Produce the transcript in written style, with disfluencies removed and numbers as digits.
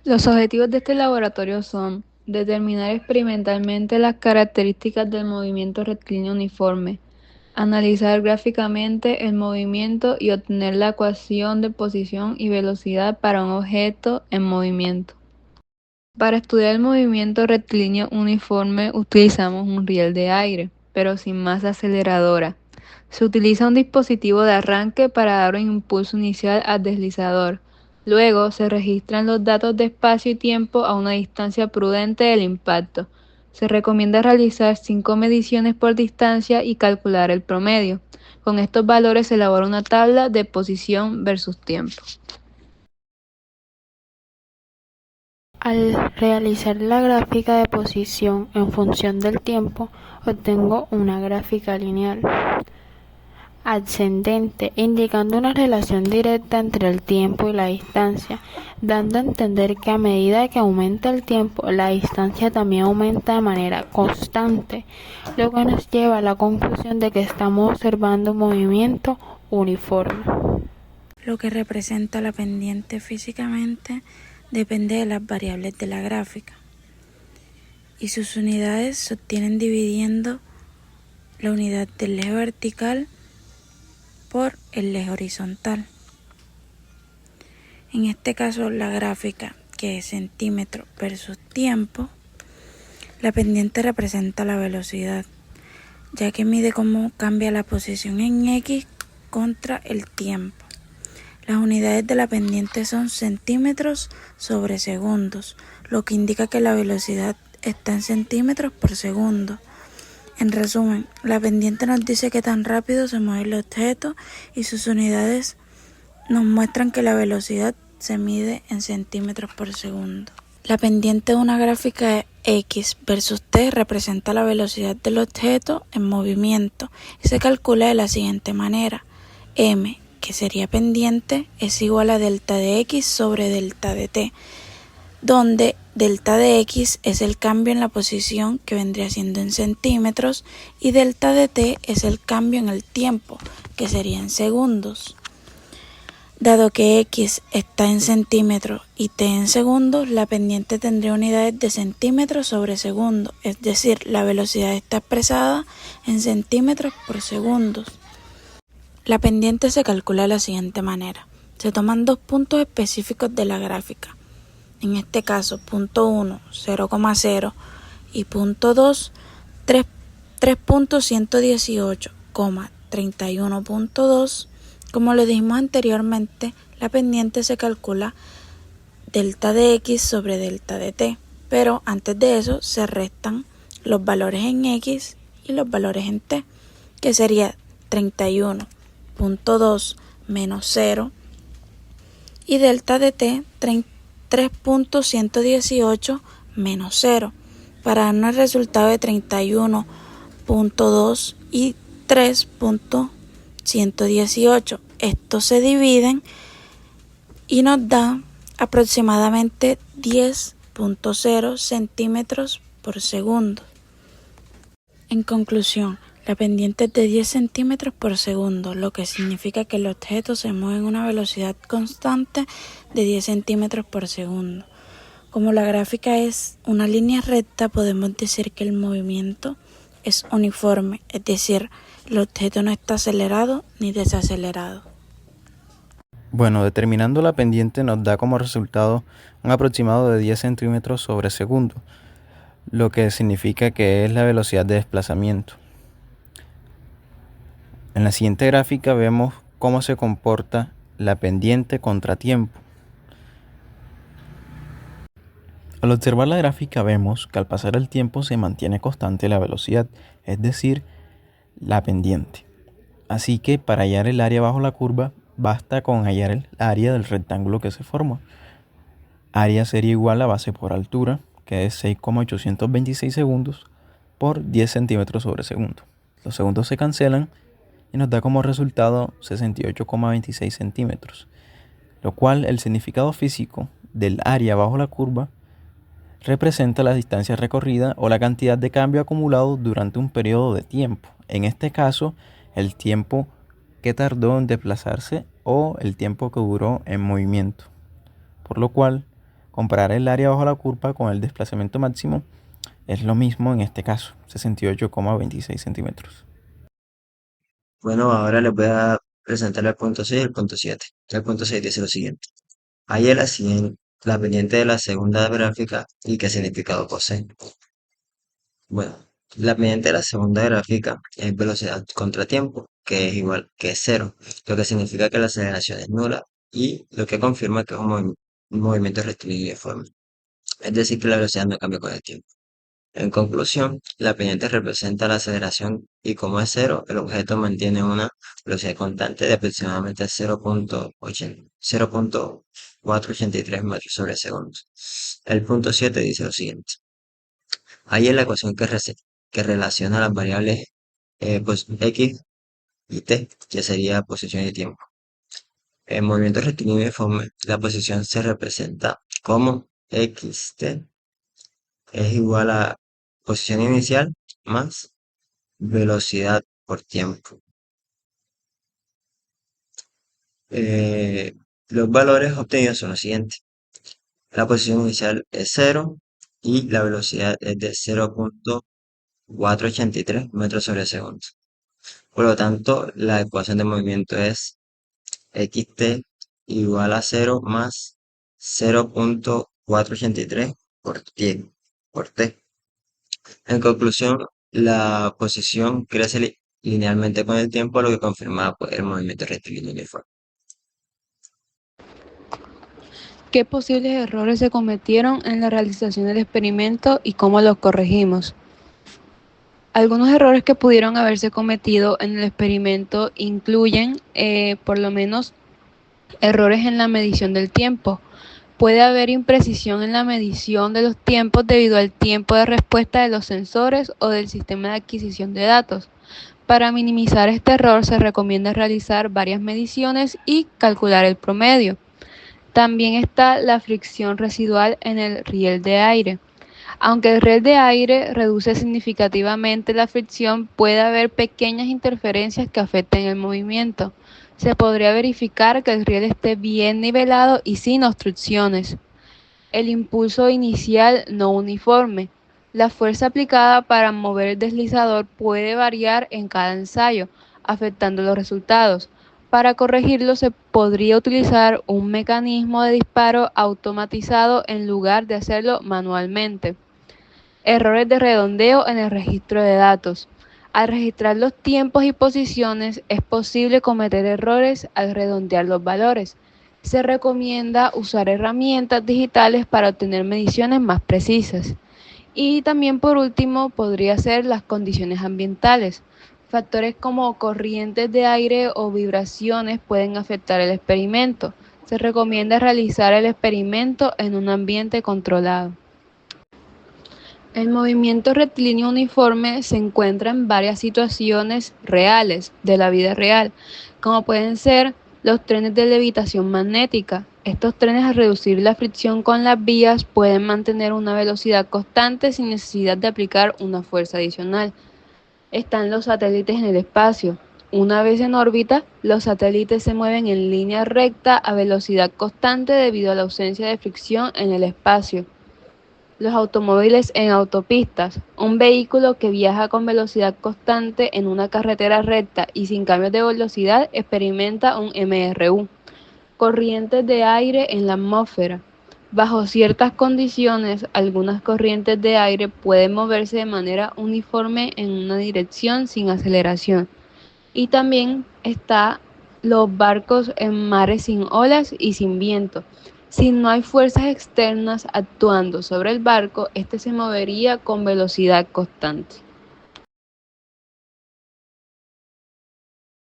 Los objetivos de este laboratorio son determinar experimentalmente las características del movimiento rectilíneo uniforme, analizar gráficamente el movimiento y obtener la ecuación de posición y velocidad para un objeto en movimiento. Para estudiar el movimiento rectilíneo uniforme utilizamos un riel de aire, pero sin masa aceleradora. Se utiliza un dispositivo de arranque para dar un impulso inicial al deslizador. Luego se registran los datos de espacio y tiempo a una distancia prudente del impacto. Se recomienda realizar 5 mediciones por distancia y calcular el promedio. Con estos valores se elabora una tabla de posición versus tiempo. Al realizar la gráfica de posición en función del tiempo, obtengo una gráfica lineal ascendente, indicando una relación directa entre el tiempo y la distancia, dando a entender que a medida que aumenta el tiempo, la distancia también aumenta de manera constante, lo que nos lleva a la conclusión de que estamos observando un movimiento uniforme. Lo que representa la pendiente físicamente depende de las variables de la gráfica y sus unidades se obtienen dividiendo la unidad del eje vertical por el eje horizontal. En este caso la gráfica, que es centímetro versus tiempo, la pendiente representa la velocidad, ya que mide cómo cambia la posición en X contra el tiempo. Las unidades de la pendiente son centímetros sobre segundos, lo que indica que la velocidad está en centímetros por segundo. En resumen, la pendiente nos dice qué tan rápido se mueve el objeto y sus unidades nos muestran que la velocidad se mide en centímetros por segundo. La pendiente de una gráfica X versus T representa la velocidad del objeto en movimiento y se calcula de la siguiente manera. M, que sería pendiente, es igual a delta de X sobre delta de T, donde delta de X es el cambio en la posición, que vendría siendo en centímetros, y delta de T es el cambio en el tiempo, que sería en segundos. Dado que X está en centímetros y T en segundos, la pendiente tendría unidades de centímetros sobre segundo, es decir, la velocidad está expresada en centímetros por segundos. La pendiente se calcula de la siguiente manera. Se toman dos puntos específicos de la gráfica. En este caso, punto 1, 0,0 y punto 2, 3.118,31.2. Como lo dijimos anteriormente, la pendiente se calcula delta de X sobre delta de T, pero antes de eso se restan los valores en X y los valores en T, que sería 31.2 menos 0 y delta de T 3.118 menos 0, para darnos el resultado de 31.2 y 3.118. Estos se dividen y nos da aproximadamente 10.0 centímetros por segundo. En conclusión, la pendiente es de 10 centímetros por segundo, lo que significa que el objeto se mueve a una velocidad constante de 10 centímetros por segundo. Como la gráfica es una línea recta, podemos decir que el movimiento es uniforme, es decir, el objeto no está acelerado ni desacelerado. Bueno, determinando la pendiente nos da como resultado un aproximado de 10 centímetros sobre segundo, lo que significa que es la velocidad de desplazamiento. En la siguiente gráfica vemos cómo se comporta la pendiente contra tiempo. Al observar la gráfica vemos que al pasar el tiempo se mantiene constante la velocidad, es decir, la pendiente. Así que para hallar el área bajo la curva basta con hallar el área del rectángulo que se forma. Área sería igual a base por altura, que es 6,826 segundos por 10 centímetros sobre segundo. Los segundos se cancelan y nos da como resultado 68,26 centímetros, lo cual el significado físico del área bajo la curva representa la distancia recorrida o la cantidad de cambio acumulado durante un periodo de tiempo. En este caso, el tiempo que tardó en desplazarse o el tiempo que duró en movimiento. Por lo cual, Comparar el área bajo la curva con el desplazamiento máximo es lo mismo en este caso, 68,26 centímetros. Bueno, ahora les voy a presentar el punto 6 y el punto 7. El punto 6 dice lo siguiente. Halla la pendiente de la segunda gráfica y qué significado posee. Bueno, la pendiente de la segunda gráfica es velocidad contra tiempo, que es igual que cero, lo que significa que la aceleración es nula y lo que confirma que es un movimiento rectilíneo uniforme. Es decir, que la velocidad no cambia con el tiempo. En conclusión, la pendiente representa la aceleración y como es cero, el objeto mantiene una velocidad constante de aproximadamente 0.483 metros sobre segundo. El punto 7 dice lo siguiente. Ahí es la ecuación que relaciona las variables pues, x y t, que sería posición y tiempo. En movimiento rectilíneo uniforme, la posición se representa como xt es igual a posición inicial más velocidad por tiempo. Los valores obtenidos son los siguientes. La posición inicial es 0 y la velocidad es de 0.483 metros sobre segundo. Por lo tanto, la ecuación de movimiento es xt igual a 0 más 0.483 por t. En conclusión, la posición crece linealmente con el tiempo, lo que confirma pues, el movimiento rectilíneo uniforme. ¿Qué posibles errores se cometieron en la realización del experimento y cómo los corregimos? Algunos errores que pudieron haberse cometido en el experimento incluyen, por lo menos, errores en la medición del tiempo. Puede haber imprecisión en la medición de los tiempos debido al tiempo de respuesta de los sensores o del sistema de adquisición de datos. Para minimizar este error se recomienda realizar varias mediciones y calcular el promedio. También está la fricción residual en el riel de aire. Aunque el riel de aire reduce significativamente la fricción, puede haber pequeñas interferencias que afecten el movimiento. Se podría verificar que el riel esté bien nivelado y sin obstrucciones. El impulso inicial no uniforme. La fuerza aplicada para mover el deslizador puede variar en cada ensayo, afectando los resultados. Para corregirlo se podría utilizar un mecanismo de disparo automatizado en lugar de hacerlo manualmente. Errores de redondeo en el registro de datos. Al registrar los tiempos y posiciones es posible cometer errores al redondear los valores. Se recomienda usar herramientas digitales para obtener mediciones más precisas. Y también por último podría ser las condiciones ambientales. Factores como corrientes de aire o vibraciones pueden afectar el experimento. Se recomienda realizar el experimento en un ambiente controlado. El movimiento rectilíneo uniforme se encuentra en varias situaciones reales de la vida real, como pueden ser los trenes de levitación magnética. Estos trenes, al reducir la fricción con las vías, pueden mantener una velocidad constante sin necesidad de aplicar una fuerza adicional. Están los satélites en el espacio. Una vez en órbita, los satélites se mueven en línea recta a velocidad constante debido a la ausencia de fricción en el espacio. Los automóviles en autopistas. Un vehículo que viaja con velocidad constante en una carretera recta y sin cambios de velocidad experimenta un MRU. Corrientes de aire en la atmósfera. Bajo ciertas condiciones, algunas corrientes de aire pueden moverse de manera uniforme en una dirección sin aceleración. Y también está los barcos en mares sin olas y sin viento. Si no hay fuerzas externas actuando sobre el barco, este se movería con velocidad constante.